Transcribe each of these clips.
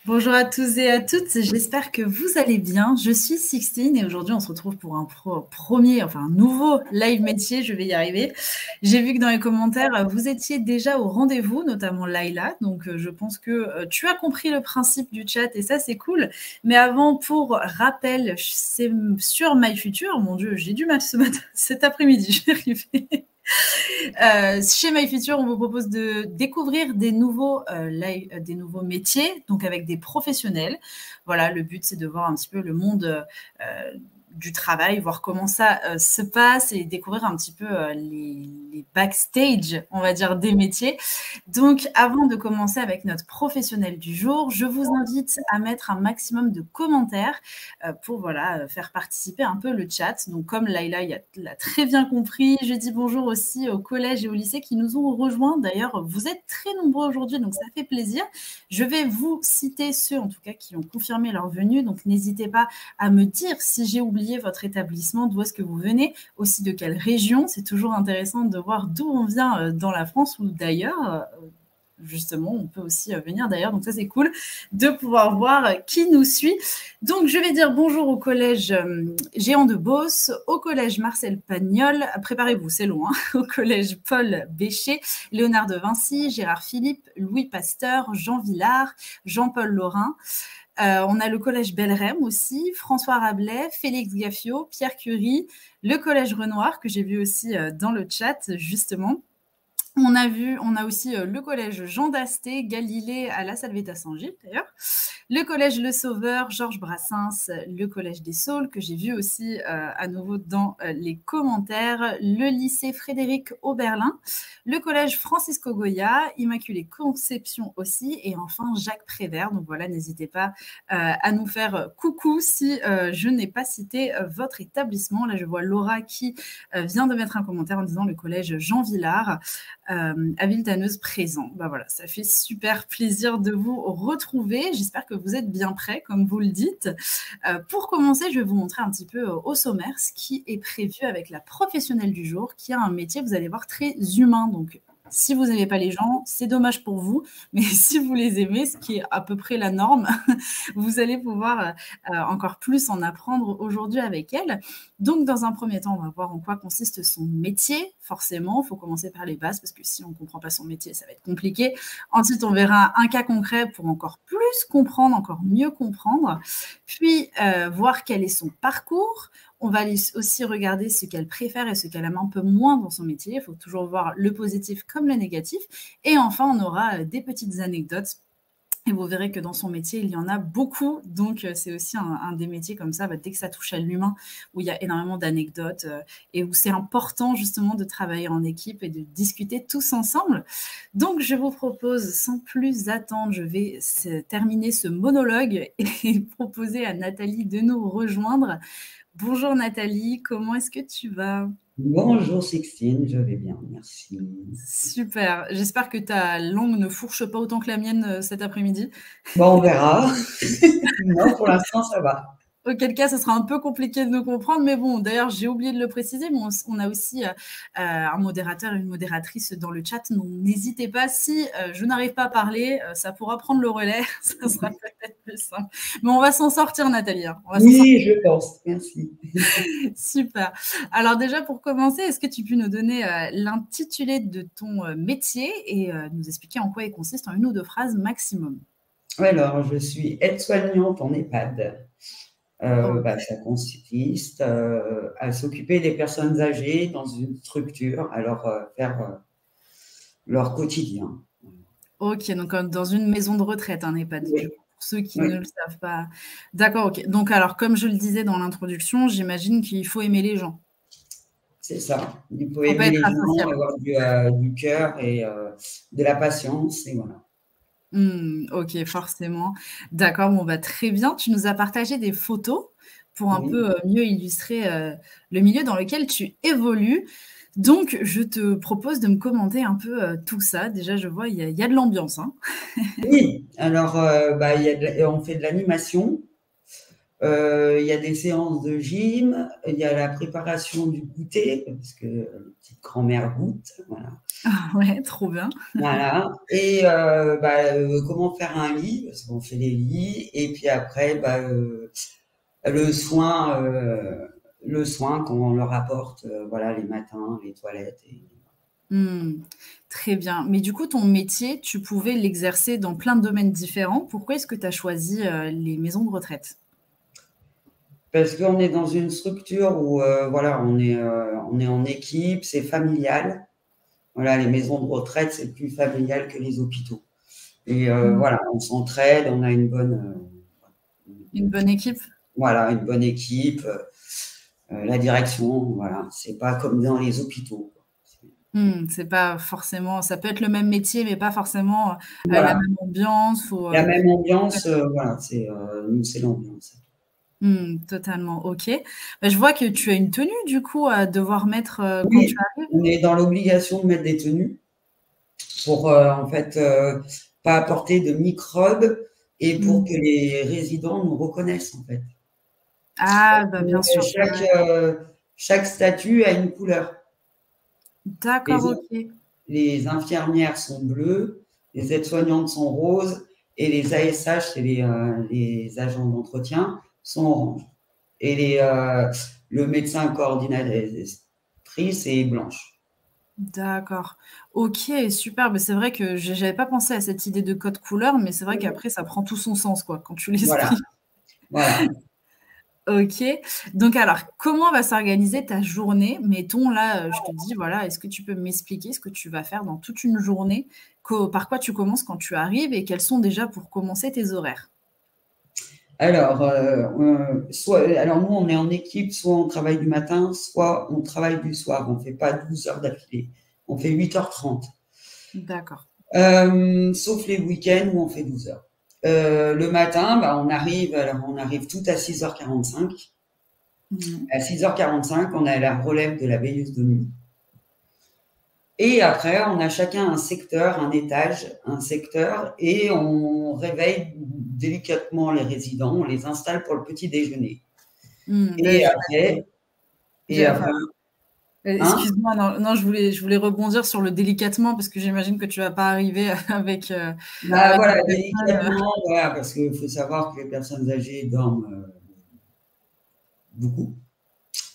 Bonjour à tous et à toutes, j'espère que vous allez bien. Je suis Sixtine et aujourd'hui on se retrouve pour un un nouveau live métier, je vais y arriver. J'ai vu que dans les commentaires, vous étiez déjà au rendez-vous, notamment Laïla, donc je pense que tu as compris le principe du chat et ça c'est cool. Mais avant, pour rappel, c'est sur MyFuture, mon Dieu, j'ai du mal cet après-midi, je vais arriver. Chez MyFuture, on vous propose de découvrir des nouveaux métiers, donc avec des professionnels. Voilà, le but, c'est de voir un petit peu le monde du travail, voir comment ça se passe et découvrir un petit peu les backstage, on va dire, des métiers. Donc, avant de commencer avec notre professionnel du jour, je vous invite à mettre un maximum de commentaires pour faire participer un peu le chat. Donc, comme Laïla l'a très bien compris, je dis bonjour aussi au collège et au lycée qui nous ont rejoints. D'ailleurs, vous êtes très nombreux aujourd'hui, donc ça fait plaisir. Je vais vous citer ceux, en tout cas, qui ont confirmé leur venue. Donc, n'hésitez pas à me dire si j'ai oublié votre établissement, d'où est-ce que vous venez, aussi de quelle région. C'est toujours intéressant de voir d'où on vient dans la France ou d'ailleurs. Justement, on peut aussi venir d'ailleurs, donc ça c'est cool de pouvoir voir qui nous suit. Donc je vais dire bonjour au collège Géant de Beauce, au collège Marcel Pagnol, préparez-vous, c'est long, hein, au collège Paul Bécher, Léonard de Vinci, Gérard Philippe, Louis Pasteur, Jean Villard, Jean-Paul Laurin. On a le collège Belrem aussi, François Rabelais, Félix Gaffiot, Pierre Curie, le collège Renoir que j'ai vu aussi dans le chat justement. On a aussi le collège Jean d'Asté, Galilée à la Salvetat Saint-Gilles d'ailleurs, le collège Le Sauveur, Georges Brassens, le collège des Saules que j'ai vu aussi à nouveau dans les commentaires, le lycée Frédéric Oberlin, le collège Francisco Goya, Immaculée Conception aussi et enfin Jacques Prévert. Donc voilà, n'hésitez pas à nous faire coucou si je n'ai pas cité votre établissement. Là, je vois Laura qui vient de mettre un commentaire en disant le collège Jean Villard. À Villetaneuse présent. Ben voilà, ça fait super plaisir de vous retrouver. J'espère que vous êtes bien prêts, comme vous le dites. Pour commencer, je vais vous montrer un petit peu au sommaire ce qui est prévu avec la professionnelle du jour, qui a un métier, vous allez voir, très humain. Donc, si vous n'aimez pas les gens, c'est dommage pour vous. Mais si vous les aimez, ce qui est à peu près la norme, vous allez pouvoir encore plus en apprendre aujourd'hui avec elle. Donc, dans un premier temps, on va voir en quoi consiste son métier. Forcément, il faut commencer par les bases parce que si on ne comprend pas son métier, ça va être compliqué. Ensuite, on verra un cas concret pour encore plus comprendre, encore mieux comprendre. Puis, voir quel est son parcours. On va aussi regarder ce qu'elle préfère et ce qu'elle aime un peu moins dans son métier. Il faut toujours voir le positif comme le négatif. Et enfin, on aura des petites anecdotes. Et vous verrez que dans son métier, il y en a beaucoup. Donc, c'est aussi un des métiers comme ça, dès que ça touche à l'humain, où il y a énormément d'anecdotes et où c'est important justement de travailler en équipe et de discuter tous ensemble. Donc, je vous propose, sans plus attendre, je vais terminer ce monologue et proposer à Nathalie de nous rejoindre. Bonjour Nathalie, comment est-ce que tu vas ? Bonjour Sixtine, je vais bien, merci. Super, j'espère que ta langue ne fourche pas autant que la mienne cet après-midi. Bon, on verra. Non, pour l'instant, ça va. Auquel cas, ce sera un peu compliqué de nous comprendre. Mais bon, d'ailleurs, j'ai oublié de le préciser, mais on a aussi un modérateur et une modératrice dans le chat. Donc, n'hésitez pas, si je n'arrive pas à parler, ça pourra prendre le relais. Ça sera peut-être plus simple. Mais on va s'en sortir, Nathalie. Hein. On va s'en sortir. Oui, je pense, merci. Super. Alors déjà, pour commencer, est-ce que tu peux nous donner l'intitulé de ton métier et nous expliquer en quoi il consiste en 1 ou 2 phrases maximum? Alors, je suis aide-soignante en EHPAD. Ça consiste à s'occuper des personnes âgées dans une structure, à leur faire leur quotidien. Ok, donc dans une maison de retraite, un EHPAD, Oui. du coup, pour ceux qui ne le savent pas. D'accord, ok. Donc alors, comme je le disais dans l'introduction, j'imagine qu'il faut aimer les gens. C'est ça. Il faut aimer les gens, avoir du cœur et de la patience, et voilà. Ok, forcément. D'accord, bon, très bien. Tu nous as partagé des photos pour un peu mieux illustrer le milieu dans lequel tu évolues. Donc, je te propose de me commenter un peu tout ça. Déjà, je vois, il y a de l'ambiance. Hein. Oui, alors on fait de l'animation. Il y a des séances de gym, il y a la préparation du goûter, parce que petite grand-mère goûte, voilà. Ah ouais, trop bien. Voilà. Et comment faire un lit, parce qu'on fait les lits, et puis après, le soin, quand on leur apporte, voilà, les matins, les toilettes. Mmh, très bien. Mais du coup, ton métier, tu pouvais l'exercer dans plein de domaines différents. Pourquoi est-ce que tu as choisi, les maisons de retraite? Parce qu'on est dans une structure où, voilà, on est en équipe, c'est familial. Voilà, les maisons de retraite, c'est plus familial que les hôpitaux. Et Mmh. voilà, on s'entraide, on a Une bonne équipe? voilà, une bonne équipe, la direction, voilà, c'est pas comme dans les hôpitaux. Mmh, c'est pas forcément ça peut être le même métier, mais pas forcément, la Voilà, même ambiance ou, la même ambiance, voilà, nous, c'est l'ambiance. totalement, OK. Bah, je vois que tu as une tenue du coup à devoir mettre, quand tu Oui, arrives? on est dans l'obligation de mettre des tenues pour, en fait, pas apporter de microbes et pour Mmh. que les résidents nous reconnaissent, en fait. Ah, bah, bien sûr, Chaque, ouais. chaque statut a une couleur. D'accord, Les, OK. les infirmières sont bleues, les aides-soignantes sont roses et les ASH, c'est les agents d'entretien, sont oranges. Et le médecin coordinatrice est blanche. D'accord. OK, super. Bah, c'est vrai que j'avais pas pensé à cette idée de code couleur, mais c'est vrai qu'après ça prend tout son sens, quoi, quand tu Voilà, l'expliques. voilà. OK. Donc alors, comment va s'organiser ta journée? Mettons là, je te dis: «Voilà, est-ce que tu peux m'expliquer ce que tu vas faire dans toute une journée? Par quoi tu commences quand tu arrives et quels sont déjà pour commencer tes horaires?» Alors, alors nous, on est en équipe, soit on travaille du matin, soit on travaille du soir. On ne fait pas 12 heures d'affilée. On fait 8h30. D'accord. Sauf les week-ends où on fait 12 heures. Le matin, on arrive tout à 6h45. Mmh. À 6h45, on a la relève de la veilleuse de nuit. Et après, on a chacun un secteur, un étage, un secteur, et on réveille délicatement les résidents, on les installe pour le petit déjeuner. Bah, Et après, et enfin, après, hein? excuse-moi, non, je voulais rebondir sur le délicatement parce que j'imagine que tu vas pas arriver avec, Bah avec des voilà, personnes, délicatement, voilà, parce qu'il faut savoir que les personnes âgées dorment beaucoup,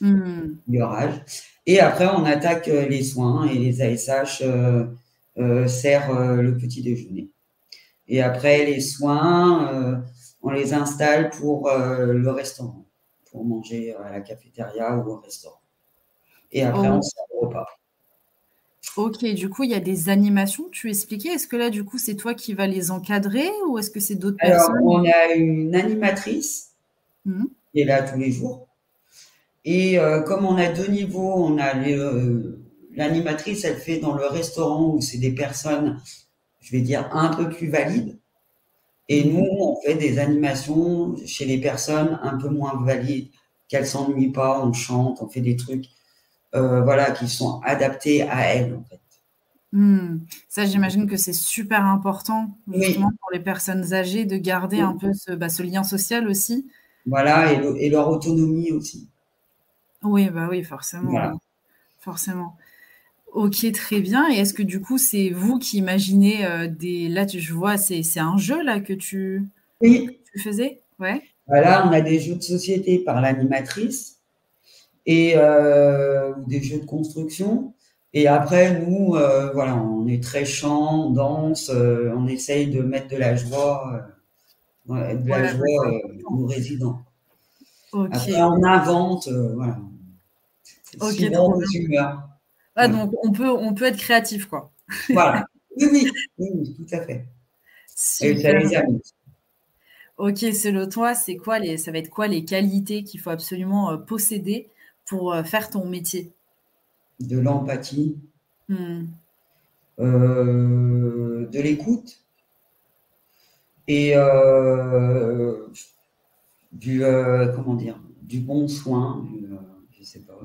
mmh. leur âge. Et après, on attaque les soins et les ASH servent le petit déjeuner. Et après, les soins, on les installe pour le restaurant, pour manger à la cafétéria ou au restaurant. Et après, on O sert le repas. OK, du coup, il y a des animations, tu expliquais. Est-ce que là, du coup, c'est toi qui vas les encadrer ou est-ce que c'est d'autres Alors, personnes? on a une animatrice Mmh. qui est là tous les jours. Et comme on a deux niveaux, on a l'animatrice, elle fait dans le restaurant où c'est des personnes, je vais dire, un peu plus valides. Et nous, Mmh. on fait des animations chez les personnes un peu moins valides, qu'elles s'ennuient pas, on chante, on fait des trucs, voilà, qui sont adaptés à elles, en fait. Mmh. Ça, j'imagine que c'est super important, justement, Oui, pour les personnes âgées de garder un peu ce lien social aussi. voilà, et leur autonomie aussi. Oui, bah, oui, forcément, Voilà. forcément. OK, très bien et est-ce que, du coup, c'est vous qui imaginez, des là, je vois, c'est un jeu, là, que Oui, tu faisais? Ouais? voilà, on a des jeux de société par l'animatrice et ou des jeux de construction. Et après, nous, voilà, on est très chant, on danse, on essaye de mettre de la joie, ouais, Ouais, bah, c'est important. aux résidents. Après, OK. on invente, voilà, c'est OK, suivant trop vos bien. humeurs. Ah Voilà. donc on peut être créatif, quoi. Voilà. Oui, oui, oui, oui, tout à fait. Et ça Super. les amuse. OK, selon toi, ça va être quoi les qualités qu'il faut absolument, posséder pour, faire ton métier? De l'empathie, Mmh. de l'écoute et comment dire? Du bon soin, je sais pas,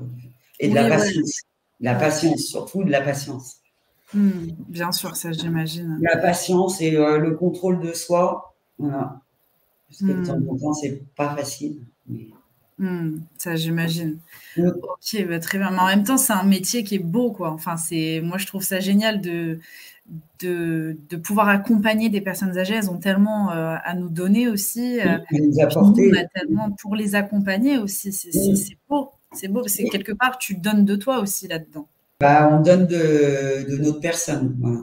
et de la Oui, ouais, patience. La ouais. patience, surtout de la patience. Bien sûr, ça j'imagine. La patience et le contrôle de soi, voilà. Parce que de temps en temps, c'est pas facile. Mais... ça, j'imagine. Ok, bah, très bien. Mais en même temps, c'est un métier qui est beau, quoi. Enfin, moi, je trouve ça génial de pouvoir accompagner des personnes âgées. Elles ont tellement à nous donner aussi. Nous Nous, on apporter. a tellement pour les accompagner aussi. C'est beau. C'est beau. C'est quelque part, tu donnes de toi aussi là-dedans. Bah, on donne de notre personne. Voilà.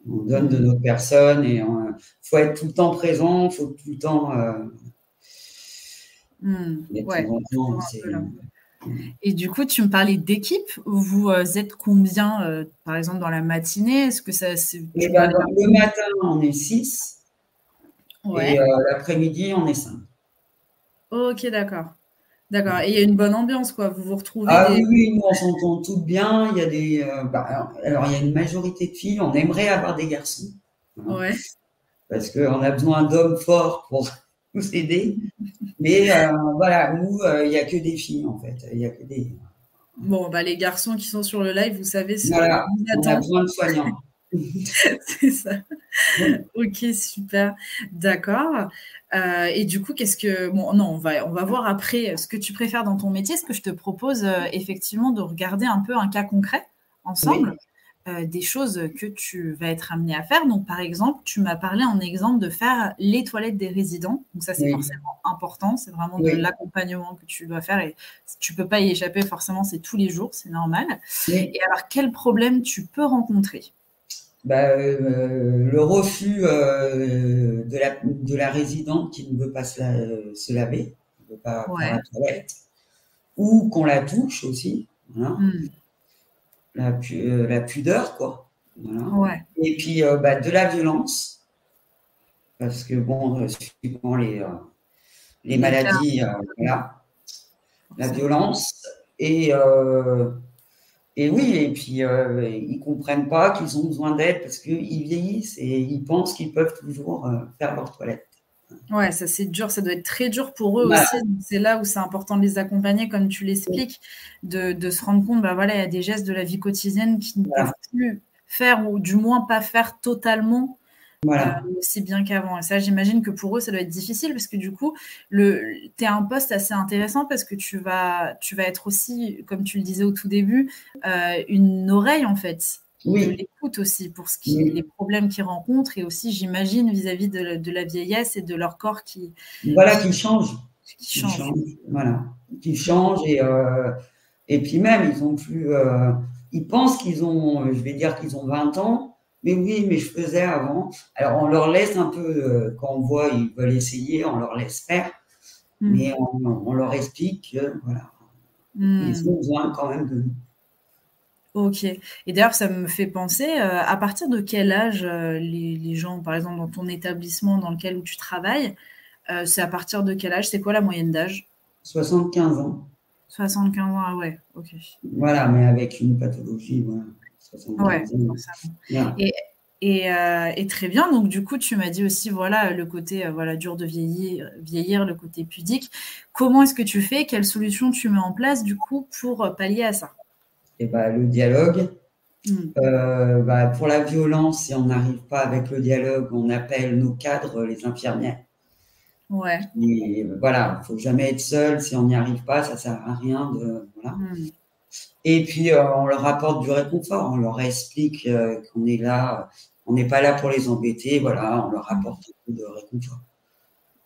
On donne de notre personne et il faut être tout le temps présent. Il faut tout le temps. Ouais. Temps, et du coup, tu me parlais d'équipe. Vous êtes combien, par exemple, dans la matinée? Est-ce que ça, et ben, le matin, on est 6 ouais. et l'après-midi, on est 5. Ok, d'accord. D'accord. Et il y a une bonne ambiance, quoi. Vous vous retrouvez Ah oui, nous, on s'entend toutes bien. Il y a des, alors, il y a une majorité de filles. On aimerait avoir des garçons. Voilà. Ouais. Parce qu'on a besoin d'hommes forts pour nous aider. Mais voilà, nous, il n'y a que des filles, en fait. Il y a que des... Bon, bah, les garçons qui sont sur le live, vous savez ce qu'on Voilà, vous on a attend. besoin de soignants. C'est ça. Ok, super. D'accord. Et du coup, bon, non, on va voir après ce que tu préfères dans ton métier. Ce que je te propose, effectivement, de regarder un peu un cas concret ensemble. Oui. Des choses que tu vas être amené à faire. Donc, par exemple, tu m'as parlé en exemple de faire les toilettes des résidents. Donc, ça, c'est forcément important. C'est vraiment de l'accompagnement que tu dois faire et tu ne peux pas y échapper. Forcément, c'est tous les jours, c'est normal. Oui. Et alors, quel problème tu peux rencontrer? Bah, le refus de la résidente qui ne veut pas se laver, qui ne veut pas faire la toilette, ou qu'on la touche aussi. Voilà. La pudeur, quoi. Voilà. Ouais. Et puis, de la violence, parce que, bon, suivant les maladies, voilà, la violence. Et oui, et puis, ils ne comprennent pas qu'ils ont besoin d'aide parce qu'ils vieillissent et ils pensent qu'ils peuvent toujours faire leur toilette. Ouais, ça c'est dur, ça doit être très dur pour eux Voilà. aussi. C'est là où c'est important de les accompagner, comme tu l'expliques, de se rendre compte, bah voilà, il y a des gestes de la vie quotidienne qui ne peuvent plus faire, ou du moins pas faire totalement aussi bien qu'avant. Et ça, j'imagine que pour eux, ça doit être difficile parce que du coup, tu es à un poste assez intéressant parce que tu vas être aussi, comme tu le disais au tout début, une oreille en fait. De l'écoute aussi pour les problèmes qu'ils rencontrent et aussi, j'imagine, vis-à-vis de la vieillesse et de leur corps qui change. Voilà, qui change et puis même, ils ont plus... ils pensent qu'ils ont, je vais dire qu'ils ont 20 ans, mais oui, mais je faisais avant. Alors, on leur laisse un peu, quand on voit ils veulent essayer, on leur laisse faire, mais on leur explique que, voilà, ils ont besoin quand même de nous. Ok. Et d'ailleurs, ça me fait penser, à partir de quel âge les gens, par exemple, dans ton établissement dans lequel où tu travailles, c'est à partir de quel âge? C'est quoi la moyenne d'âge? 75 ans. 75 ans, ah ouais, ok. Voilà, mais avec une pathologie, voilà. 75 ans. Voilà. Et très bien. Donc, du coup, tu m'as dit aussi, voilà, le côté voilà, dur de vieillir, le côté pudique. Comment est-ce que tu fais? Quelles solutions tu mets en place, du coup, pour pallier à ça? Et le dialogue. Pour la violence, si on n'arrive pas avec le dialogue, on appelle nos cadres, les infirmières. Ouais. Et voilà, il ne faut jamais être seul. Si on n'y arrive pas, ça ne sert à rien de. Voilà. Et puis, on leur apporte du réconfort. On leur explique qu'on est là. On n'est pas là pour les embêter. Voilà, on leur apporte un peu de réconfort.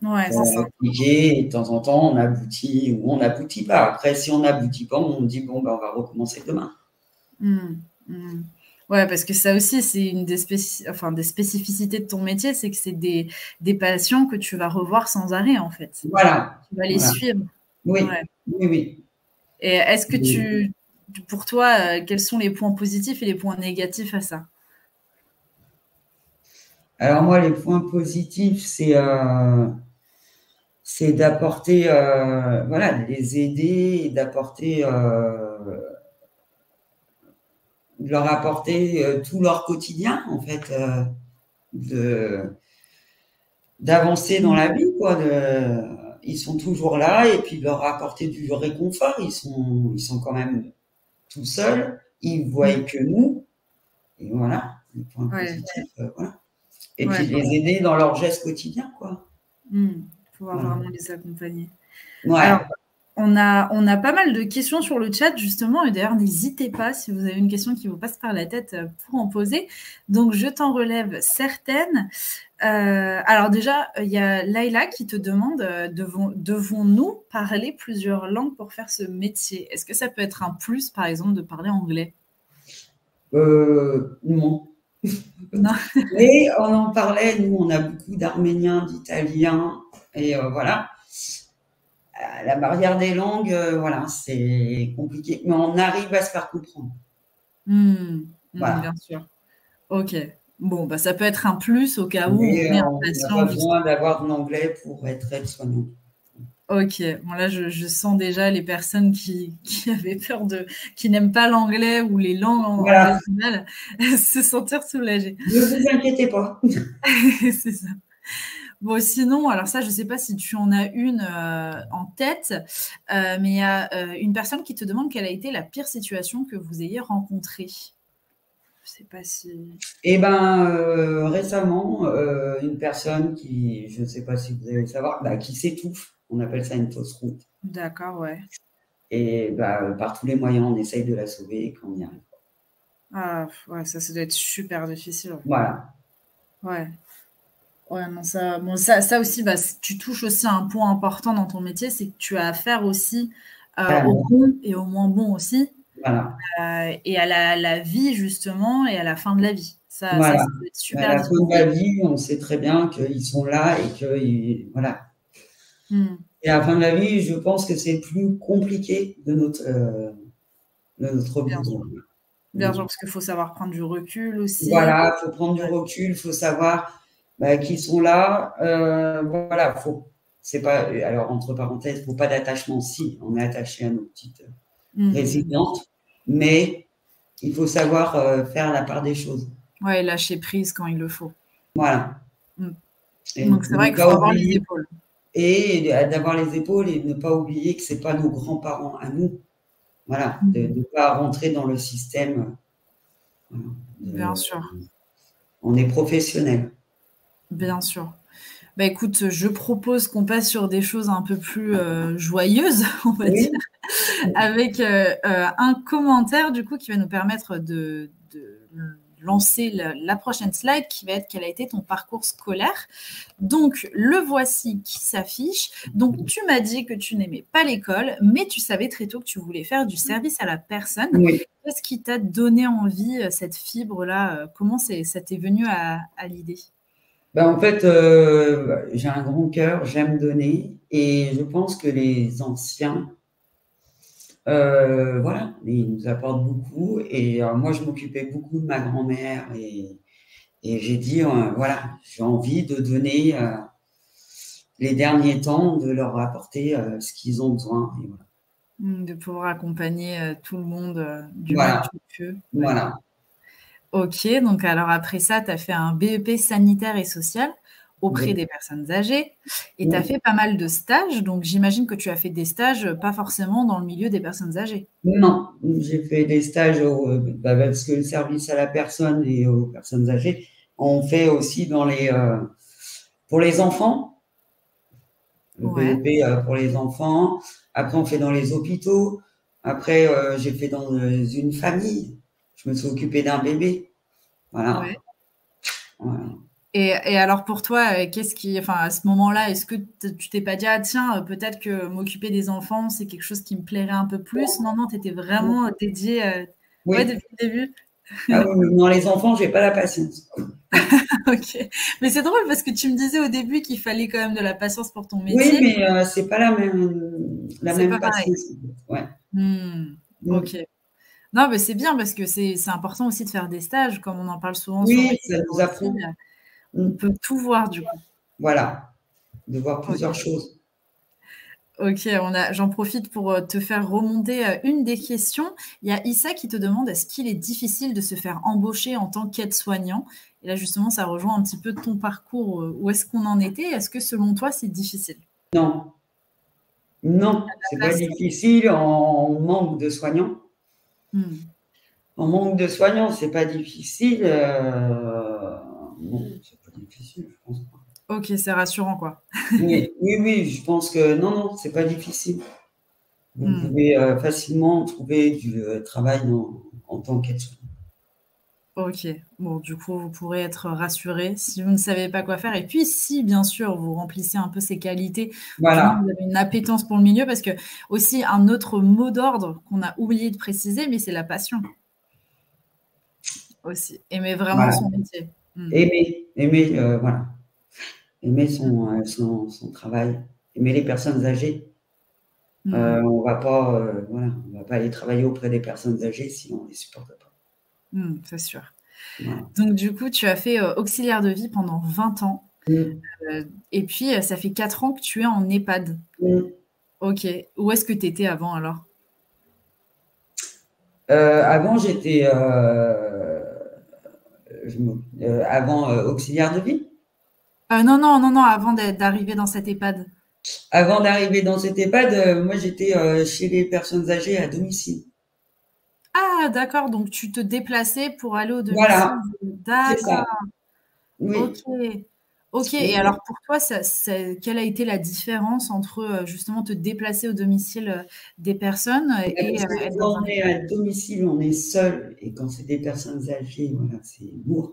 Ouais, c'est ça. Et de temps en temps, on aboutit ou on n'aboutit pas. Après, si on n'aboutit pas, on dit bon, on va recommencer demain. Ouais, parce que ça aussi, c'est une des spécificités de ton métier, c'est que c'est des patients que tu vas revoir sans arrêt, en fait. Voilà. Tu vas les suivre. Oui, ouais. Oui. Et est-ce que pour toi, quels sont les points positifs et les points négatifs à ça? Alors moi, les points positifs, c'est d'apporter, voilà, de les aider et d'apporter, de leur apporter tout leur quotidien, en fait, d'avancer dans la vie, quoi. Ils sont toujours là et puis de leur apporter du réconfort. Ils sont quand même tout seuls. Ils ne voient que nous. Et voilà, les points positifs, voilà. Et puis de les aider dans leurs gestes quotidiens, quoi. pouvoir vraiment les accompagner. Ouais. Alors, on a pas mal de questions sur le chat, justement, et d'ailleurs, n'hésitez pas, si vous avez une question qui vous passe par la tête, pour en poser. Donc, je t'en relève certaines. Alors déjà, il y a Laila qui te demande, devons-nous parler plusieurs langues pour faire ce métier? Est-ce que ça peut être un plus, par exemple, de parler anglais? Non. Non. Mais on en parlait, nous, on a beaucoup d'Arméniens, d'Italiens, et voilà. La barrière des langues, voilà, c'est compliqué, mais on arrive à se faire comprendre. Voilà. Bien sûr. Ok. Bon, bah, ça peut être un plus au cas où Mais on est on n'a impatient. pas besoin d'avoir de l'anglais pour être aide-soignant. Ok, bon là je sens déjà les personnes qui avaient peur qui n'aiment pas l'anglais ou les langues en Voilà. général se sentir soulagées. Ne vous inquiétez pas. C'est ça. Bon, sinon, alors ça, je ne sais pas si tu en as une en tête, mais il y a une personne qui te demande quelle a été la pire situation que vous ayez rencontrée. Je ne sais pas si... Eh ben, récemment, une personne qui, je ne sais pas si vous allez le savoir, bah, qui s'étouffe. On appelle ça une fausse route. D'accord, ouais. Et bah, par tous les moyens, on essaye de la sauver quand on y arrive. Ah, ouais, ça doit être super difficile. Voilà. Ouais. Ouais, non, ça aussi, bah, tu touches aussi à un point important dans ton métier, c'est que tu as affaire aussi aux bons et aux moins bons aussi, Voilà. et à la vie justement, et à la fin de la vie. Ça Voilà. peut être À super la fin de difficile. la vie, on sait très bien qu'ils sont là et que, voilà. Et à la fin de la vie, je pense que c'est plus compliqué de notre Bien sûr. boulot. Bien sûr, parce qu'il faut savoir prendre du recul aussi. Voilà, il faut prendre du recul, il faut savoir qu'ils sont là. Voilà, c'est pas, alors entre parenthèses, il ne faut pas d'attachement. Si, on est attaché à nos petites résidentes, mais il faut savoir faire la part des choses. Ouais, lâcher prise quand il le faut. Voilà. Et Donc c'est vrai ne qu'il faut pas avoir les oublier, épaules. et d'avoir les épaules et ne pas oublier que ce n'est pas nos grands-parents à nous. Voilà, de ne pas rentrer dans le système. Bien sûr. On est professionnel. Bien sûr. Bah écoute, je propose qu'on passe sur des choses un peu plus joyeuses, on va dire, avec un commentaire du coup qui va nous permettre de lancer la prochaine slide qui va être quel a été ton parcours scolaire. Donc, le voici qui s'affiche. Donc, tu m'as dit que tu n'aimais pas l'école, mais tu savais très tôt que tu voulais faire du service à la personne. Oui. Qu'est-ce qui t'a donné envie, cette fibre-là? Comment ça t'est venu à l'idée? Ben, en fait, j'ai un grand cœur, j'aime donner et je pense que les anciens, voilà, ils nous apportent beaucoup et moi, je m'occupais beaucoup de ma grand-mère et j'ai dit, voilà, j'ai envie de donner les derniers temps, de leur apporter ce qu'ils ont besoin. Et voilà. De pouvoir accompagner tout le monde du mieux Voilà. que tu peux. Voilà. Ok, donc alors après ça, tu as fait un BEP sanitaire et social auprès Oui. des personnes âgées et tu as fait pas mal de stages. Donc j'imagine que tu as fait des stages pas forcément dans le milieu des personnes âgées. Non, j'ai fait des stages parce que le service à la personne et aux personnes âgées, on fait aussi pour les enfants, le Ouais. BEP pour les enfants. Après, on fait dans les hôpitaux. Après, j'ai fait dans une famille. Je me suis occupée d'un bébé. Voilà. Ouais. Voilà. Et alors pour toi, enfin à ce moment-là, est-ce que tu t'es pas dit ah tiens peut-être que m'occuper des enfants c'est quelque chose qui me plairait un peu plus? Non, tu étais vraiment dédiée ouais, Oui. depuis le début. Ah oui, non, les enfants, j'ai pas la patience. Ok. Mais c'est drôle parce que tu me disais au début qu'il fallait quand même de la patience pour ton Oui, métier. mais c'est pas la C'est même pas pareil. patience. Ouais. Ok. Non, mais c'est bien parce que c'est important aussi de faire des stages, comme on en parle souvent sur Oui, les ça nous aussi. apprend. On peut tout voir du coup. Voilà, de voir Ok. plusieurs choses. Ok, j'en profite pour te faire remonter une des questions. Il y a Issa qui te demande est-ce qu'il est difficile de se faire embaucher en tant qu'aide-soignant? Et là, justement, ça rejoint un petit peu ton parcours. Où est-ce qu'on en était? Est-ce que selon toi, c'est difficile? Non, non, c'est pas difficile. On manque de soignants. En manque de soignants, c'est pas difficile. Non, c'est pas difficile, je pense pas. Ok, c'est rassurant, quoi. Oui, oui, oui, je pense que non, non, c'est pas difficile. Vous Hmm. pouvez facilement trouver du travail en tant qu'aide-soignant. Ok, bon, du coup, vous pourrez être rassuré si vous ne savez pas quoi faire. Et puis, si, bien sûr, vous remplissez un peu ces qualités, ou du moins Voilà, vous avez une appétence pour le milieu, parce que aussi un autre mot d'ordre qu'on a oublié de préciser, mais c'est la passion aussi. Aimer vraiment voilà. son métier. Hmm. Aimer, voilà. Aimer son travail, aimer les personnes âgées. Hmm. On va pas, voilà, on va pas aller travailler auprès des personnes âgées si on les supporte pas. Hmm, c'est sûr. Voilà. Donc, du coup, tu as fait auxiliaire de vie pendant 20 ans. Mmh. Et puis, ça fait 4 ans que tu es en EHPAD. Mmh. Ok. Où est-ce que tu étais avant alors? Avant, j'étais, avant auxiliaire de vie. Non, non, non, non, avant d'arriver dans cette EHPAD. Avant d'arriver dans cette EHPAD, moi j'étais chez les personnes âgées à domicile. Ah, d'accord, donc tu te déplaçais pour aller au domicile. Voilà, c'est D'accord, ça. ok. Oui. Ok, et Oui. alors pour toi, quelle a été la différence entre justement te déplacer au domicile des personnes et Parce que être dans quand un on est EHPAD? à domicile, on est seul, et quand c'est des personnes âgées, voilà, c'est lourd.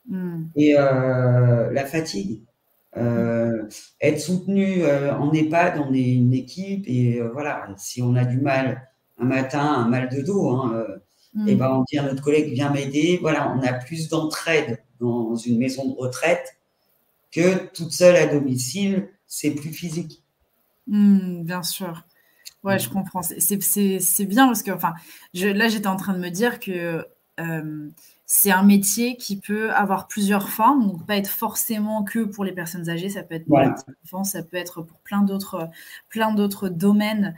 Hmm. Et la fatigue. Être soutenu en EHPAD, on est une équipe et voilà, si on a du mal un matin, un mal de dos, hein, et ben Hmm. on dit à notre collègue viens m'aider. Voilà, on a plus d'entraide dans une maison de retraite que toute seule à domicile, c'est plus physique. Bien sûr. Ouais, je comprends. C'est bien parce que, enfin, là, j'étais en train de me dire que c'est un métier qui peut avoir plusieurs formes, donc pas être forcément que pour les personnes âgées, ça peut être pour les Voilà. petits enfants, ça peut être pour plein d'autres domaines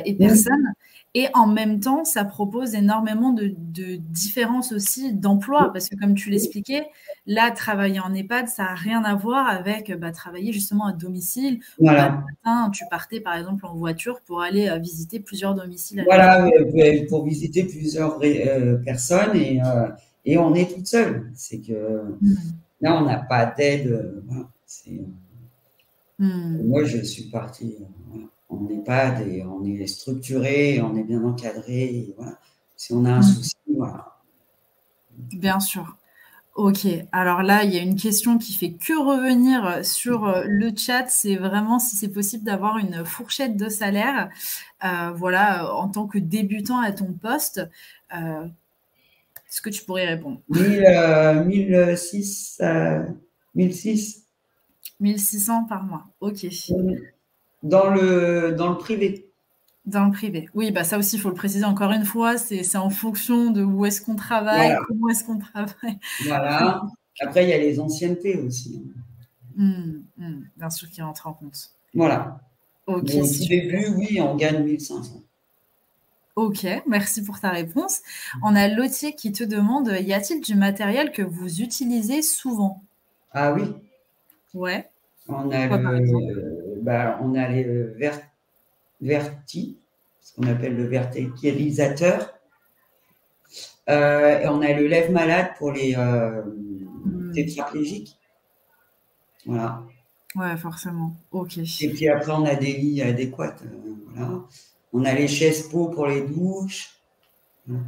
et Mmh. personnes. Et en même temps, ça propose énormément de différences aussi d'emploi, parce que comme tu l'expliquais, là, travailler en EHPAD, ça n'a rien à voir avec travailler justement à domicile où le Voilà. matin, tu partais par exemple en voiture pour aller visiter plusieurs domiciles à la journée. Voilà, pour visiter plusieurs personnes et on est toute seule. C'est que Mm. là, on n'a pas d'aide. Voilà. Mm. Moi, je suis partie voilà, en EHPAD et on est structuré, on est bien encadré. Et voilà. Si on a un Mm. souci, voilà. Bien sûr. Ok. Alors là, il y a une question qui fait que revenir sur le chat. C'est vraiment si c'est possible d'avoir une fourchette de salaire, voilà, en tant que débutant à ton poste. Euh, Est-ce que tu pourrais répondre? 1006, 1006 1 600 par mois. Ok. dans le privé. Dans le privé. Oui, bah ça aussi, il faut le préciser encore une fois, c'est en fonction de où est-ce qu'on travaille, Voilà. comment est-ce qu'on travaille. Voilà. Après, il y a les anciennetés aussi. Bien sûr qu'il rentre en compte. Voilà. Ok, Mais au tout super. début, oui, on gagne 1500. Ok, merci pour ta réponse. On a Lothier qui te demande, y a-t-il du matériel que vous utilisez souvent? Ah oui, Ouais. on a Quoi par exemple? on a les verti, ce qu'on appelle le verticalisateur, et on a le lève-malade pour les Hmm. tétraplégiques. Voilà. Ouais, forcément. Ok. Et puis après, on a des lits adéquats. Voilà. On a les chaises peau pour les douches. Voilà.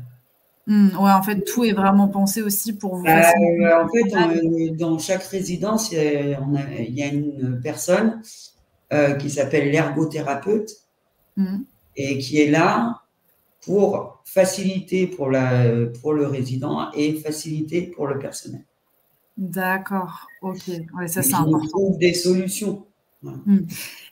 Ouais, en fait, tout est vraiment pensé aussi pour vous Bah, faciliter en le fait, travail. dans chaque résidence, il y a une personne qui s'appelle l'ergothérapeute Hmm. et qui est là pour faciliter pour le résident et faciliter pour le personnel. D'accord. Ok. Ouais, ça Et c'est qui nous important. trouve des solutions. Voilà. Mmh.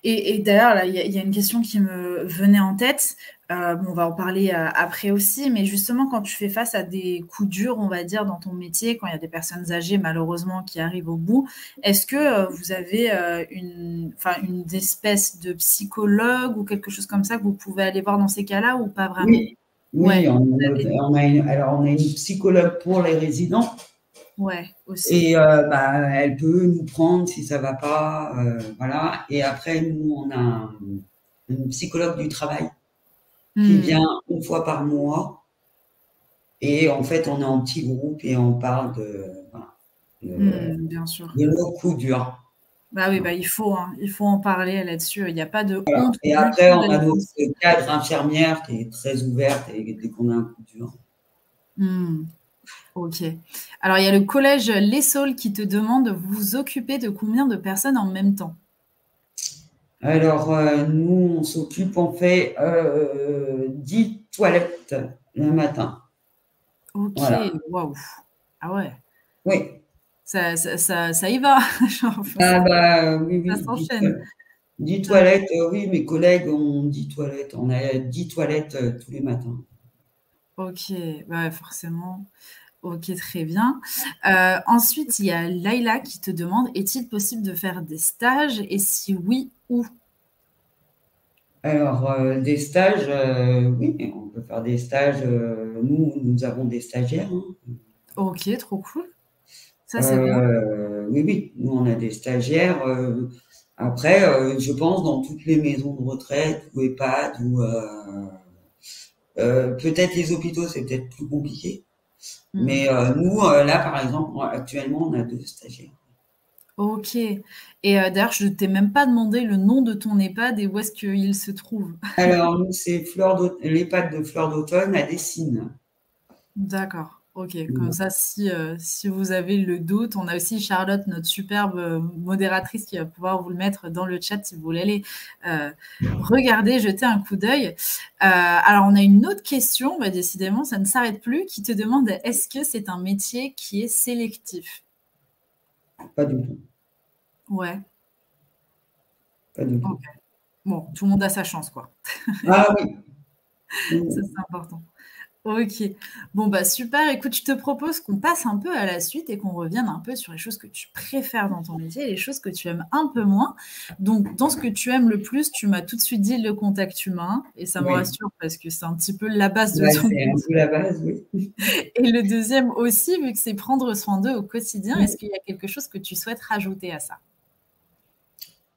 Et d'ailleurs, là, il y a une question qui me venait en tête. Bon, on va en parler, après aussi, mais justement, quand tu fais face à des coups durs, on va dire, dans ton métier, quand il y a des personnes âgées, malheureusement, qui arrivent au bout, est-ce que, vous avez, une espèce de psychologue ou quelque chose comme ça que vous pouvez aller voir dans ces cas-là ou pas vraiment? Oui, Ouais, oui, alors on a une psychologue pour les résidents ouais, aussi. et elle peut nous prendre si ça va pas, voilà. Et après, nous, on a une psychologue du travail qui vient Mmh. une fois par mois et en fait, on est en petit groupe et on parle de, voilà, de, Bien sûr. de nos coups durs. Bah oui, bah il faut en parler là-dessus. Il n'y a pas de Voilà. honte Et du après, tout on d'aller a notre consulter. cadre infirmière qui est très ouverte et dès qu'on a un coup dur. Mmh. OK. Alors, il y a le collège Les Saules qui te demande: «Vous vous occupez de combien de personnes en même temps?» Alors, nous, on fait 10 toilettes le matin. OK, Voilà. waouh! Ah ouais, Oui. ça y va, genre, enfin, Ah bah, oui, ça oui, s'enchaîne. 10 Ah, toilettes, oui, mes collègues ont 10 toilettes. On a 10 toilettes, tous les matins. OK, ouais, forcément. OK, très bien. Ensuite, il y a Laïla qui te demande: «Est-il possible de faire des stages et si oui, où?» Alors, des stages, oui, on peut faire des stages, nous avons des stagiaires, hein. OK, trop cool. Ça, c'est bien. Oui, oui, nous on a des stagiaires, après, je pense dans toutes les maisons de retraite ou EHPAD ou peut-être les hôpitaux, c'est peut-être plus compliqué. Mmh. Mais nous, là, par exemple, moi, actuellement, on a 2 stagiaires. OK et d'ailleurs, je t'ai même pas demandé le nom de ton EHPAD et où est-ce qu'il se trouve? Alors nous, c'est l'EHPAD de Fleur d'Automne à Dessines. D'accord, OK. Comme Voilà. ça, si vous avez le doute, on a aussi Charlotte, notre superbe, modératrice qui va pouvoir vous le mettre dans le chat si vous voulez aller, regarder, jeter un coup d'œil. Alors on a une autre question, bah, décidément ça ne s'arrête plus, qui te demande: «Est-ce que c'est un métier qui est sélectif?» Pas du tout, Ouais, pas du OK. tout. Bon, tout le monde a sa chance, quoi. Ah oui, Ça, mmh, c'est important. OK. Bon, bah, super. Écoute, je te propose qu'on passe un peu à la suite et qu'on revienne un peu sur les choses que tu préfères dans ton métier et les choses que tu aimes un peu moins. Donc, dans ce que tu aimes le plus, tu m'as tout de suite dit le contact humain et ça me oui. rassure parce que c'est un petit peu la base de Ouais, ton c'est un métier. peu la base, oui. Et le deuxième aussi, vu que c'est prendre soin d'eux au quotidien, Mmh. est-ce qu'il y a quelque chose que tu souhaites rajouter à ça?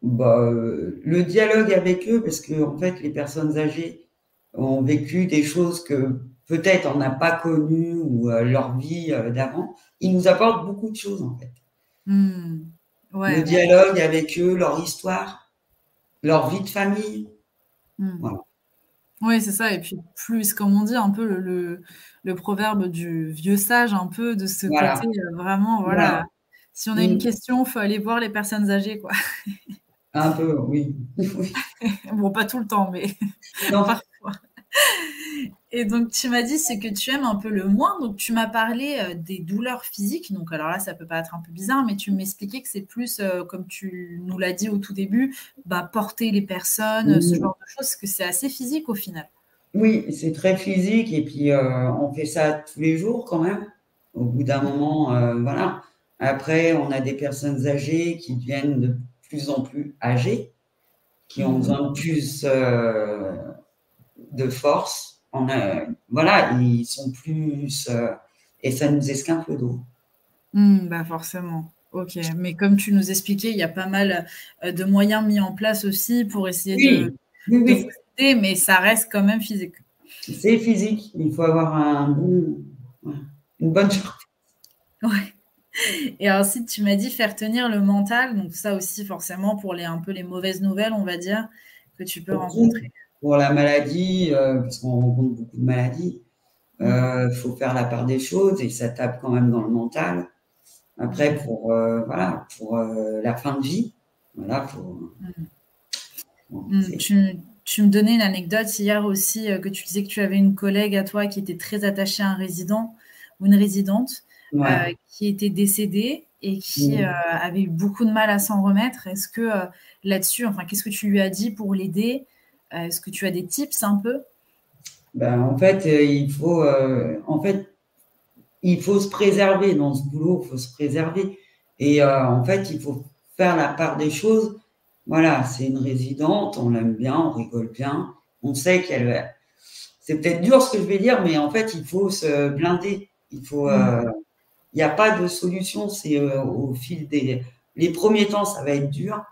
Bah, le dialogue avec eux, parce qu'en fait, les personnes âgées ont vécu des choses que peut-être on n'a pas connues ou leur vie, d'avant. Ils nous apportent beaucoup de choses, en fait. Mmh. Le Ouais, bah, dialogue avec eux, leur histoire, leur vie de famille, mmh. voilà. Oui, c'est ça et puis plus comme on dit un peu le proverbe du vieux sage un peu de ce côté, Voilà, vraiment voilà, voilà. si on a une Mmh. question, faut aller voir les personnes âgées quoi. Un peu, oui. Oui. Bon pas tout le temps, mais Non. parfois et donc tu m'as dit ce que tu aimes un peu le moins, donc tu m'as parlé, des douleurs physiques, donc alors là, ça peut paraître un peu bizarre, mais tu m'expliquais que c'est plus, comme tu nous l'as dit au tout début, bah, porter les personnes, ce Mmh. genre de choses, parce que c'est assez physique au final? Oui, c'est très physique et puis, on fait ça tous les jours quand même. Au bout d'un moment, voilà. Après, on a des personnes âgées qui deviennent de plus en plus âgées, qui ont Mmh. besoin de plus, de force. Voilà, ils sont plus, et ça nous esquinte le dos. Mmh, bah, forcément. OK, mais comme tu nous expliquais, il y a pas mal, de moyens mis en place aussi pour essayer Oui, oui, de vous oui, aider, mais ça reste quand même physique. c'est physique. Il faut avoir un bon ouais, une bonne charge. Ouais et ensuite tu m'as dit faire tenir le mental, donc ça aussi forcément pour les un peu les mauvaises nouvelles, on va dire, que tu peux Pour tout, rencontrer. pour la maladie, parce qu'on rencontre beaucoup de maladies. Mmh. Faut faire la part des choses et ça tape quand même dans le mental. Après Mmh. pour, voilà, pour, la fin de vie, voilà, faut Mmh. bon, Mmh. c'est Tu me donnais une anecdote hier aussi, que tu disais que tu avais une collègue à toi qui était très attachée à un résident ou une résidente, ouais. qui était décédée et qui, Mmh. avait eu beaucoup de mal à s'en remettre. Est-ce que, là-dessus, enfin, qu'est-ce que tu lui as dit pour l'aider? Est-ce que tu as des tips un peu? Ben, en fait, il faut se préserver dans ce boulot, il faut se préserver et en fait, il faut faire la part des choses. Voilà, c'est une résidente, on l'aime bien, on rigole bien, on sait qu'elle va c'est peut-être dur ce que je vais dire, mais en fait, il faut se blinder. Il faut, Mmh. il y a pas de solution, c'est, au fil des les premiers temps, ça va être dur,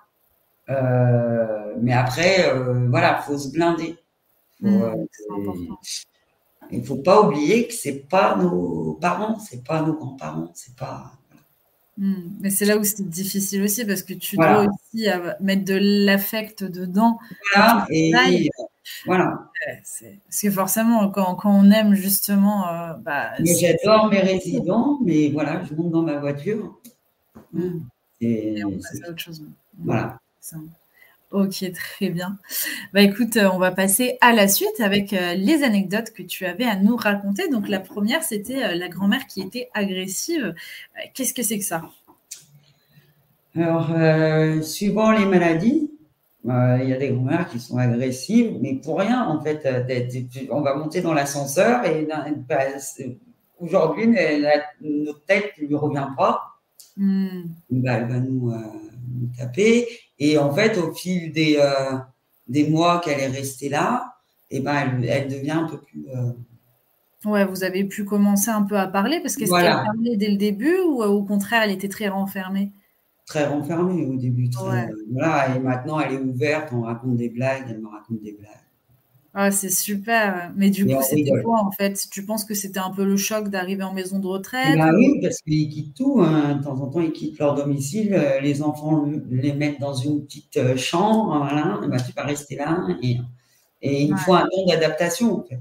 mais après, voilà, faut se blinder. Faut, Mmh. C'est important. il faut pas oublier que c'est pas nos parents, c'est pas nos grands-parents, c'est pas Mais c'est là où c'est difficile aussi parce que tu dois Voilà, aussi mettre de l'affect dedans quand tu voilà, travailles. et voilà. Parce que forcément, quand on aime justement, Moi, j'adore mes résidents, mais voilà, je monte dans ma voiture. Mmh. Et on Et passe à autre chose. voilà. Ça. Ok, très bien. Bah écoute, on va passer à la suite avec les anecdotes que tu avais à nous raconter. Donc la première, c'était la grand-mère qui était agressive. Qu'est-ce que c'est que ça? Alors, suivant les maladies, il y a des grand-mères qui sont agressives, mais pour rien, en fait. On va monter dans l'ascenseur et aujourd'hui, notre tête ne lui revient pas. Bah, elle va nous taper. Et en fait, au fil des mois qu'elle est restée là, et ben, elle devient un peu plus. Ouais, vous avez pu commencer un peu à parler parce qu'est-ce qu'elle Voilà, parlait dès le début ou au contraire, elle était très renfermée? très renfermée au début. Ouais. Voilà, et maintenant, elle est ouverte, on raconte des blagues, elle me raconte des blagues. Ah, c'est super. Mais du Et coup, on c'était rigole. quoi en fait? Tu penses que c'était un peu le choc d'arriver en maison de retraite Bah ou... oui, parce qu'ils quittent tout, hein. De temps en temps, ils quittent leur domicile. Les enfants les mettent dans une petite chambre, voilà. Et bah, tu vas rester là. Et il faut Ouais, un temps d'adaptation, en fait.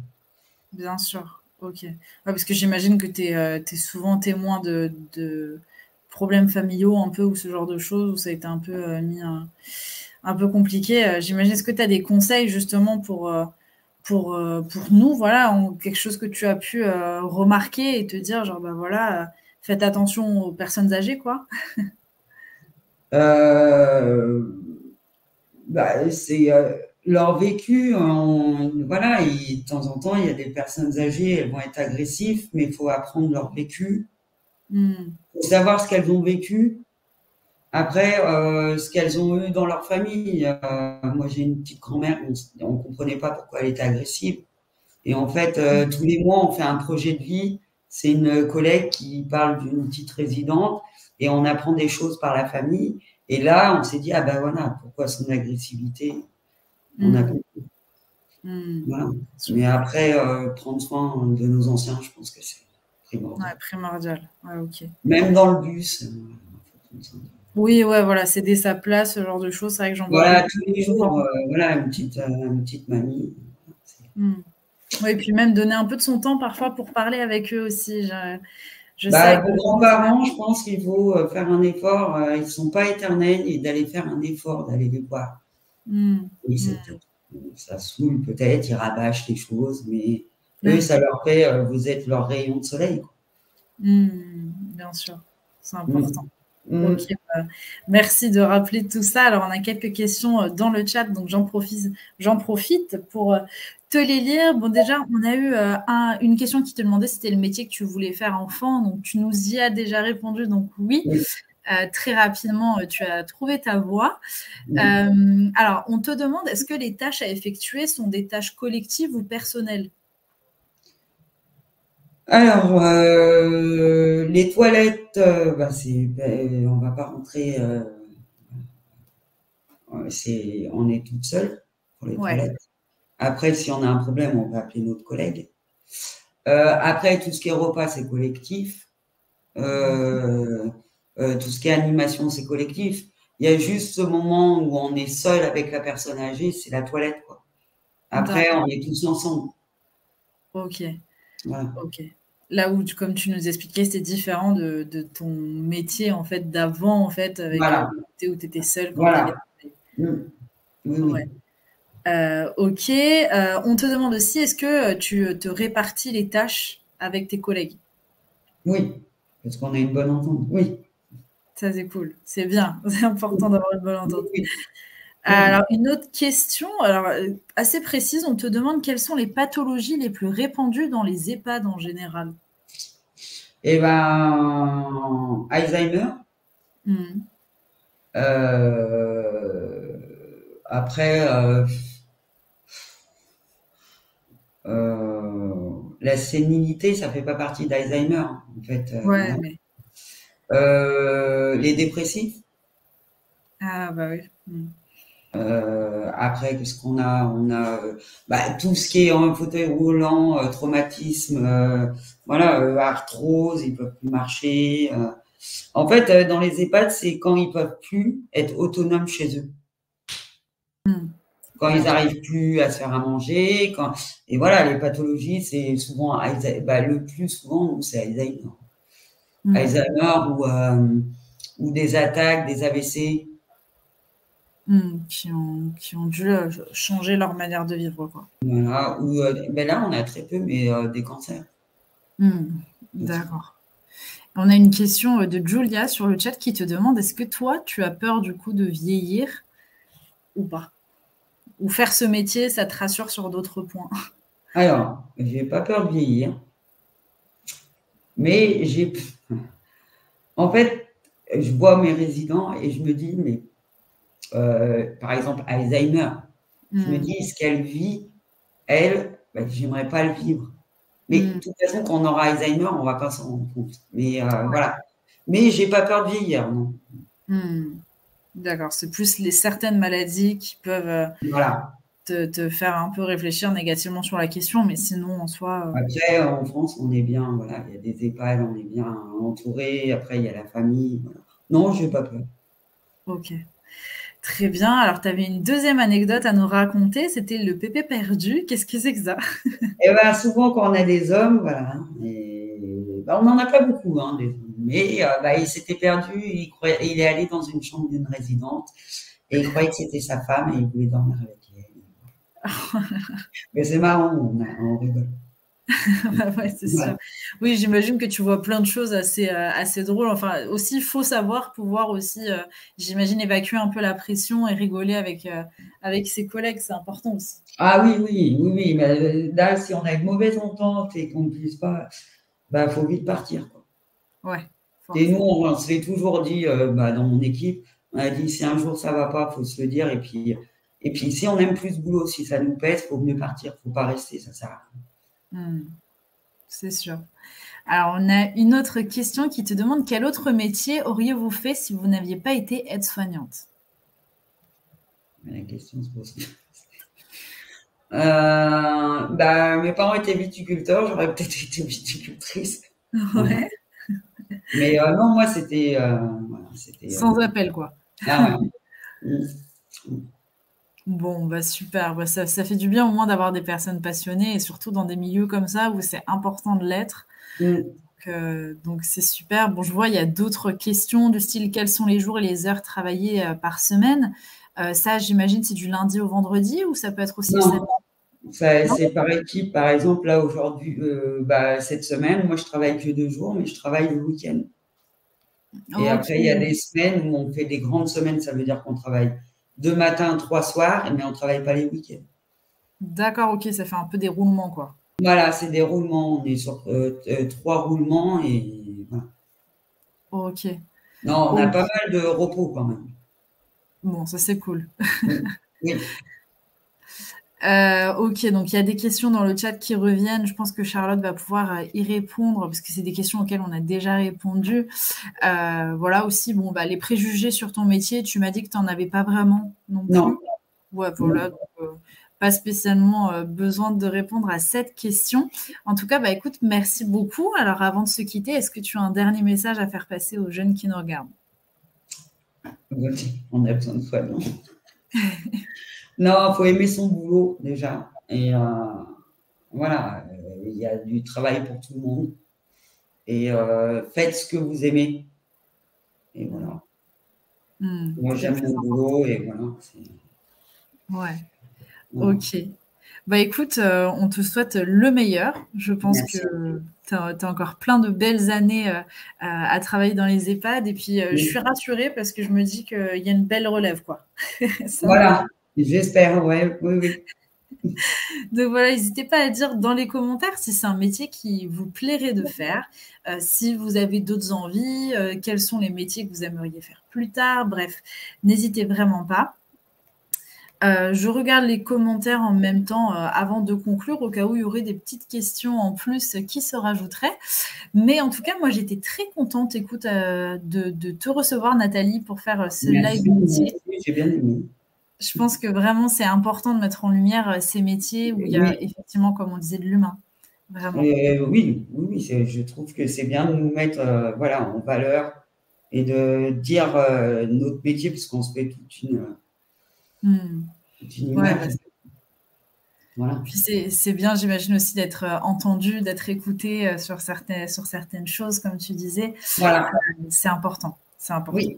bien sûr. Ok. Ouais, parce que j'imagine que tu es, souvent témoin de problèmes familiaux un peu ou ce genre de choses où ça a été un peu mis un peu compliqué. J'imagine, est-ce que tu as des conseils justement pour nous, voilà, quelque chose que tu as pu remarquer et te dire, genre, bah voilà, faites attention aux personnes âgées, quoi. Euh, Bah, c'est leur vécu. Voilà, de temps en temps, il y a des personnes âgées, elles vont être agressives, mais il faut apprendre leur vécu. Hmm. Il faut savoir ce qu'elles ont vécu. Après, ce qu'elles ont eu dans leur famille. Moi, j'ai une petite grand-mère, on ne comprenait pas pourquoi elle était agressive. Et en fait, tous les mois, on fait un projet de vie. C'est une collègue qui parle d'une petite résidente et on apprend des choses par la famille. Et là, on s'est dit, ah ben voilà, pourquoi son agressivité? On a Hmm. compris. Hmm. Voilà. Mais après, prendre soin de nos anciens, je pense que c'est primordial. Ouais, primordial. Ouais, ok. Même dans le bus. Faut prendre soin Oui, ouais, voilà, céder sa place, ce genre de choses. C'est vrai que j'en vois voilà, beaucoup tous les qui le font. jours, voilà, une petite mamie. Hmm. Oui, et puis même donner un peu de son temps parfois pour parler avec eux aussi. Je sais Bah, que vos quand on a... grands-parents, je pense qu'il faut faire un effort. Ils ne sont pas éternels et d'aller faire un effort, d'aller les voir. Hmm. Oui, c'est Hmm. peut-être, ça saoule peut-être, ils rabâchent les choses, mais eux, Hmm. ça leur fait, vous êtes leur rayon de soleil, quoi. Bien sûr, c'est Mm. important. Ok, Mm. bah, merci de rappeler tout ça. Alors, on a quelques questions dans le chat, donc j'en profite pour te les lire. Bon, déjà, on a eu une question qui te demandait si c'était le métier que tu voulais faire enfant. Donc, tu nous y as déjà répondu. Donc, oui, Oui. très rapidement, tu as trouvé ta voie. Mm. Alors, on te demande, est-ce que les tâches à effectuer sont des tâches collectives ou personnelles? Alors, les toilettes, bah, on va pas rentrer, on est toute seule pour les Ouais, toilettes. Après, si on a un problème, on va appeler notre collègue. Après, tout ce qui est repas, c'est collectif. Euh, tout ce qui est animation, c'est collectif. Il y a juste ce moment où on est seul avec la personne âgée, c'est la toilette, quoi. Après, d'accord, on est tous ensemble. ok. Voilà. Ok. Là où, comme tu nous expliquais, c'était différent de ton métier en fait d'avant en fait avec Voilà. le côté où tu étais seule quand tu allais Voilà. travailler. Mm. Oui, Ouais. oui. Ok. On te demande aussi, est-ce que tu te répartis les tâches avec tes collègues? Oui. Parce qu'on a une bonne entente. Oui. Ça, c'est cool. C'est bien. C'est important d'avoir une bonne Oui, entente. oui. Oui. Alors, une autre question, alors assez précise, on te demande quelles sont les pathologies les plus répandues dans les EHPAD en général. Eh ben, Alzheimer. Mhm. Après, la sénilité, ça fait pas partie d'Alzheimer, en fait. Ouais, Voilà. mais... Les dépressifs. Ah, bah oui. Mhm. Après, qu'est-ce qu'on a? On a bah, tout ce qui est en fauteuil roulant, traumatisme, voilà, arthrose, ils peuvent plus marcher. En fait, dans les EHPAD, c'est quand ils peuvent plus être autonomes chez eux. Quand ils n'arrivent plus à se faire à manger, et voilà, les pathologies, c'est souvent le plus souvent, c'est Alzheimer. Alzheimer ou des attaques, des AVC. Qui ont dû changer leur manière de vivre, quoi. Voilà, là, on a très peu, mais des cancers. D'accord. On a une question de Julia sur le chat qui te demande, est-ce que toi, tu as peur du coup de vieillir ou pas? Ou faire ce métier, ça te rassure sur d'autres points? Alors, j'ai pas peur de vieillir, mais en fait, je vois mes résidents et je me dis, mais par exemple, Alzheimer, je me dis, ce qu'elle vit, elle, j'aimerais pas le vivre. Mais de toute façon, quand on aura Alzheimer, on va pas s'en rendre compte. Mais voilà. Mais j'ai pas peur de vieillir, non. D'accord, c'est plus certaines maladies qui peuvent te faire un peu réfléchir négativement sur la question, mais sinon, en soi... Après, en France, on est bien, voilà, il y a des EHPAD, on est bien entouré. Après, il y a la famille. Voilà. Non, j'ai pas peur. Ok. Très bien. Alors, tu avais une deuxième anecdote à nous raconter. C'était le pépé perdu. Qu'est-ce que c'est que ça? Eh ben, souvent, quand on a des hommes, voilà, on n'en a pas beaucoup, hein, mais il s'était perdu. Il est allé dans une chambre d'une résidente et il croyait que c'était sa femme et il voulait dormir avec elle. Mais c'est marrant, on rigole. Ouais, c'est sûr. Oui, j'imagine que tu vois plein de choses assez drôles. Enfin, aussi, il faut savoir pouvoir aussi, j'imagine, évacuer un peu la pression et rigoler avec ses collègues. C'est important aussi. Ah oui. Mais là, si on a une mauvaise entente et qu'on ne puisse pas, faut vite partir, quoi. Ouais. Et nous, on se l'est toujours dit dans mon équipe, on a dit si un jour ça va pas, faut se le dire. Et puis si on n'aime plus ce boulot, si ça nous pèse, faut mieux partir, faut pas rester, ça sert à rien. C'est sûr. Alors, on a une autre question qui te demande quel autre métier auriez-vous fait si vous n'aviez pas été aide-soignante? La question se pose. Mes parents étaient viticulteurs, j'aurais peut-être été viticultrice. Ouais. Mais non, moi, c'était. Sans appel, quoi. Ah ouais. Bon, super. Ça fait du bien au moins d'avoir des personnes passionnées et surtout dans des milieux comme ça où c'est important de l'être. Donc, c'est super. Bon, je vois, il y a d'autres questions du style quels sont les jours et les heures travaillées par semaine. Ça, j'imagine, c'est du lundi au vendredi ou ça peut être aussi le samedi? C'est par équipe. Par exemple, là, aujourd'hui, cette semaine, moi, je travaille que 2 jours, mais je travaille le week-end. Et après, il y a des semaines où on fait des grandes semaines. Ça veut dire qu'on travaille 2 matins, 3 soirs, mais on ne travaille pas les week-ends. D'accord, ok. Ça fait un peu des roulements, quoi. Voilà, c'est des roulements. On est sur 3 roulements et voilà. Ok. Non, on a pas mal de repos quand même. Bon, ça c'est cool. Oui. Ok, donc il y a des questions dans le chat qui reviennent. Je pense que Charlotte va pouvoir y répondre parce que c'est des questions auxquelles on a déjà répondu. Voilà aussi, bon, les préjugés sur ton métier, tu m'as dit que tu n'en avais pas vraiment non plus. Non. Ouais, voilà. Donc, pas spécialement besoin de répondre à cette question. En tout cas, écoute, merci beaucoup. Alors, avant de se quitter, est-ce que tu as un dernier message à faire passer aux jeunes qui nous regardent? On a besoin de soignants. Non, il faut aimer son boulot déjà. Et voilà, il y a du travail pour tout le monde. Et faites ce que vous aimez. Et voilà. Moi, j'aime mon boulot et voilà. Ouais. Ok. Écoute, on te souhaite le meilleur. Je pense que tu as encore plein de belles années à travailler dans les EHPAD. Et puis, je suis rassurée parce que je me dis qu'il y a une belle relève, quoi. Voilà, j'espère, ouais, oui. Donc voilà, n'hésitez pas à dire dans les commentaires si c'est un métier qui vous plairait de faire, si vous avez d'autres envies, quels sont les métiers que vous aimeriez faire plus tard. Bref, n'hésitez vraiment pas. Je regarde les commentaires en même temps avant de conclure, au cas où il y aurait des petites questions en plus qui se rajouteraient. Mais en tout cas, moi, j'étais très contente, écoute, de te recevoir, Nathalie, pour faire ce live métier. J'ai bien aimé. Je pense que vraiment, c'est important de mettre en lumière ces métiers où il y a effectivement, comme on disait, de l'humain. Vraiment. Oui, je trouve que c'est bien de nous mettre en valeur. et de dire notre métier, parce qu'on se fait toute une Ouais, image. Voilà. puis c'est bien, j'imagine aussi d'être entendu, d'être écouté sur certaines choses, comme tu disais. Voilà. C'est important. C'est important. Oui.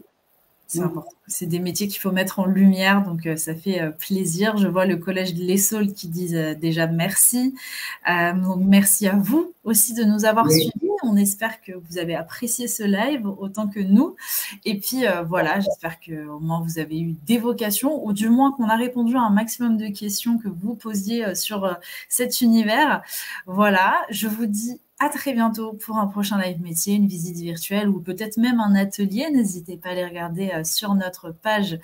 C'est important. C'est des métiers qu'il faut mettre en lumière, donc ça fait plaisir. Je vois le collège de l'Essol qui disent déjà merci. Donc merci à vous aussi de nous avoir suivis. On espère que vous avez apprécié ce live autant que nous. Et puis voilà, j'espère qu'au moins vous avez eu des vocations, ou du moins qu'on a répondu à un maximum de questions que vous posiez sur cet univers. Voilà, je vous dis à très bientôt pour un prochain live métier, une visite virtuelle ou peut-être même un atelier. N'hésitez pas à aller regarder sur notre page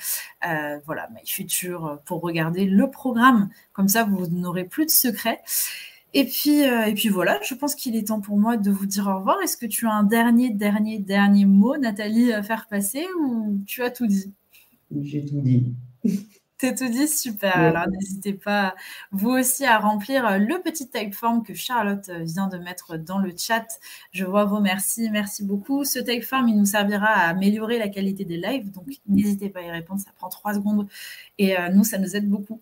voilà, My Future pour regarder le programme. Comme ça, vous n'aurez plus de secrets. Et puis voilà, je pense qu'il est temps pour moi de vous dire au revoir. Est-ce que tu as un dernier mot, Nathalie, à faire passer, ou tu as tout dit? J'ai tout dit. T'as tout dit, super. Alors n'hésitez pas vous aussi à remplir le petit typeform que Charlotte vient de mettre dans le chat. Je vois vos merci beaucoup. Ce typeform, il nous servira à améliorer la qualité des lives, donc n'hésitez pas à y répondre, ça prend 3 secondes et nous, ça nous aide beaucoup.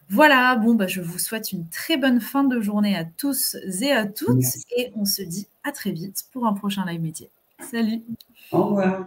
Voilà, bon, je vous souhaite une très bonne fin de journée à tous et à toutes, et on se dit à très vite pour un prochain live métier. Salut. Au revoir.